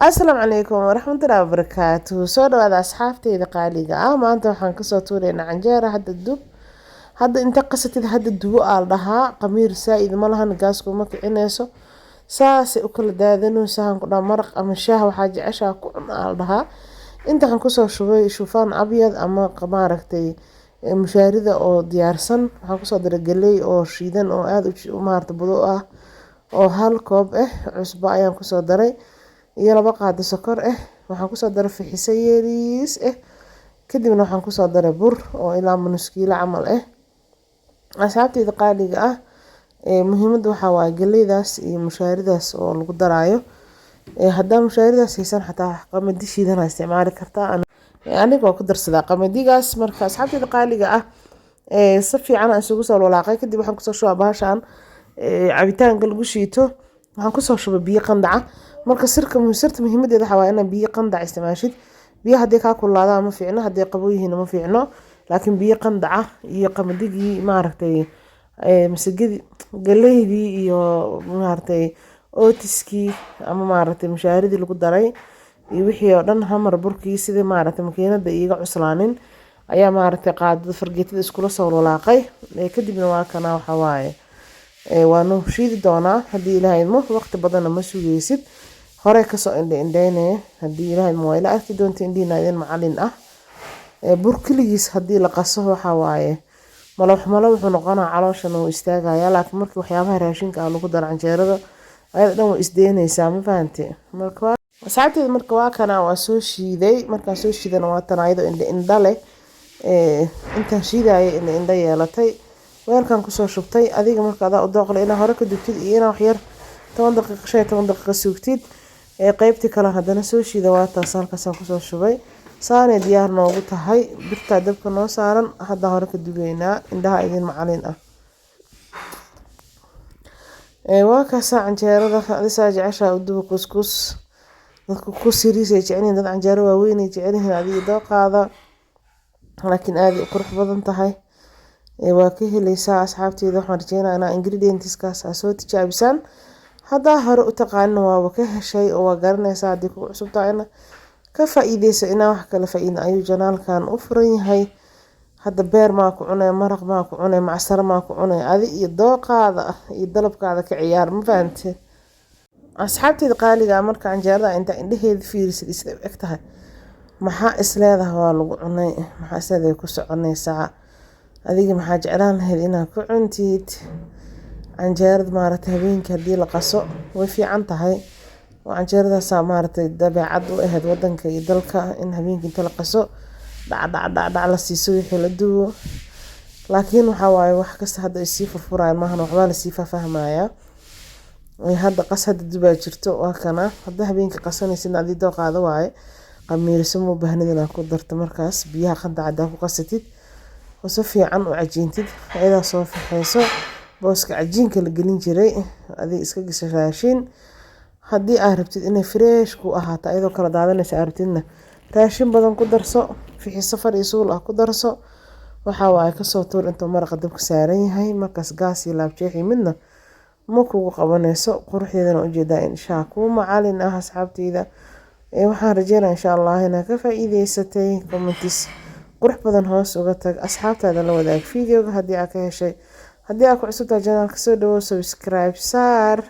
asalaamu calaykum waraxmatullaahi wabarakaatuh. Soo dhawaada asxaabteyda qaaliga ah. Maanta waxaan kasoo tuureynaa canjeera hadda dub. Hadda inta qasatid hadda dubo aa la dhahaa. Qamiir saaid ma lahan, gaas kuma kicinayso. Saasay u kala daadanaysaa han ku dhaha maraq ama shaah waxaa jeceshaa ku cun aa la dhahaa. Inta waxaan kusoo shubay shufaan abyad ama maaragtay mushaarida oo diyaarsan. Waxaan kusoo daray galey oo shiidan oo aad u maarta budo ah oo hal koob cusbo ayaan kusoo daray iyo 2 qaado sokor waxaan kusoo daray fixiso yariis kadibna waxaan kusoo daray bur oo ilaa nus kiilo camal asxaabteyda qaaliga ah muhiimada waxaa waaye galeydaas iyo mushaaridaas oo lagu daraayo hadaa mushaaridaas haysan xataa qamadi shiidan isticmaali kartaa anigoo ku darsadaa qamadigaas. Marka asxaabteyda qaaliga ah si fiican aan isugu soo walaaqay kadib waxaan kusoo shubaa bahashan cabitaanka lagu shiito. waxaan kusoo shubay biyo qandaca. marka sirta muhiimadeeda waxaa waaye inaad biyo qandac isticmaashid. biyo haddii kaa kululaadaan ma fiicno, haddii qabow yihiin ma fiicno, laakiin biyo qandaca iyo qamadigii maaragtay masagadi galeydii iyo maaragtay ootiskii ama maaragtay mushaaridii lagu daray iyo wixii oo dhan hamar burkii sidii maaragtay makiinada iiga cuslaanin ayaa maaragtay qaadada fargeetada iskula soo walaaqay kadibna waa kana waxa waaye waanu shiidi doonaa haddii ilaahay idmo. waqti badanna ma sugaysid, hore kasoo indhaynaya haddii ilaahay idmo waa ila arki doonta indhiina idin macalin ah. bur keligiis haddii la qaso waxaa waaye malo wuxuu noqonaa calooshana wuu istaagayaa, laakiin markii waxyaabaha raashinka ah lagu daro canjeerada ayada dhan way isdeynaysaa, ma fahante. marka asxaabteeda marka waa kana waa soo shiiday. markaan soo shiidana waa tan ayadoo indha leh intaan shiidayay indha yeelatay weelkan kusoo shubtay. adiga marka adaa u dooqle inaa hore ka dubtid iyo inaa wax yar 10 daqiiqo 15 daqiiqo sugtid qaybtii kale haddana soo shiida waa taas halkaasaan kusoo shubay. saanay diyaar noogu tahay, birtaa dabka noo saaran, hadda hore ka dubeynaa indhaha idin macalin ah. waa kaasaa canjeerada adisaa jeceshaa u duba kuskus. dadka kuskus yariis ay jecelyihiin, dad canjeero waaweyn ay jecelyihiin adiga dooqaada, laakiin aad ay u qurux badan tahay. waa ka helaysaa asxaabteyda. waxaan rajeynayaa inaa ingredientskaas aa soo tijaabisaan. haddaa hore u taqaanin waaba ka heshay oo waa garanaysaa. haddii kugu cusub tahayna ka faa'iideyso inaa wax kala faa'iidin ayuu janaalkan u furan yahay. hadda beer maa ku cunay, maraq maa ku cunay, macsaro maa ku cunay, adi iyo dooqaada iyo dalabkaada ka ciyaar, ma fahante. asxaabteyda qaaliga marka canjeerada inta indhaheeda fiirisid isla eg tahay maxaa isleedahay waa lagu cunay, maxaa isleedahay ku soconaysaa, adiga maxaa jeclaan lahayd inaad ku cuntid canjeerada. maaragtay habeenkii haddii la qaso way fiican tahay. canjeeradaas maaragtay dabeecad u ahayd wadanka iyo dalka in habeenkii inta la qaso dhac la siiso wixii la dubo, laakiin waxaa waaye wax kasta hadda ay sii furfurayaan maahan, waxbaa lasii fahmayaa. hadda qas hadda dubaa jirto waa kana. hadda habeenkii qasanaysid adii dooqaada waaye, qamiiriso ma u baahnid inaad ku darto markaas biyaha qandaca ku qasatid oo si fiican u cajiintid ayadaa soo fixeyso booska cajiinka la gelin jiray adiga iska gisa raashin. haddii aad rabtid inay fresh ku ahaato ayadoo kala daadanaysa aad rabtidna raashin badan ku darso, fixiso far iyo suul ah ku darso. waxaa waaye kasoo tuur intuu maraqa dabka saaran yahay, markaas gaas iyo laabjeexi midna ma kugu qabanayso. quruxdeedana ujeedaa inshaa kuu macalin ah asxaabteyda. waxaan rajeynaa insha allah inaa ka faa'iideysatay. commentis qurux badan hoos uga tag, asxaabtaada la wadaag videoga haddii aad ka heshay. haddii aad ku cusubtahay janaalka soo dhawow subscribe saar,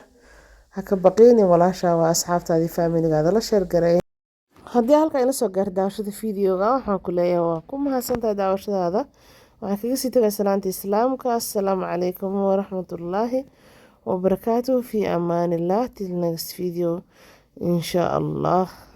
ha ka baqeynin walaashaa waa asxaabtaadii faamiligaada la sheer garay. haddii halkaa ila soo gaar daawashada videoga waxaan ku leeyahay waa ku mahadsantahay daawashadaada. waxaan kaga sii tagay salaanta islaamka. assalaamu calaykum waraxmatullaahi wabarakaatuh. fi amaanillah till next video insha allah.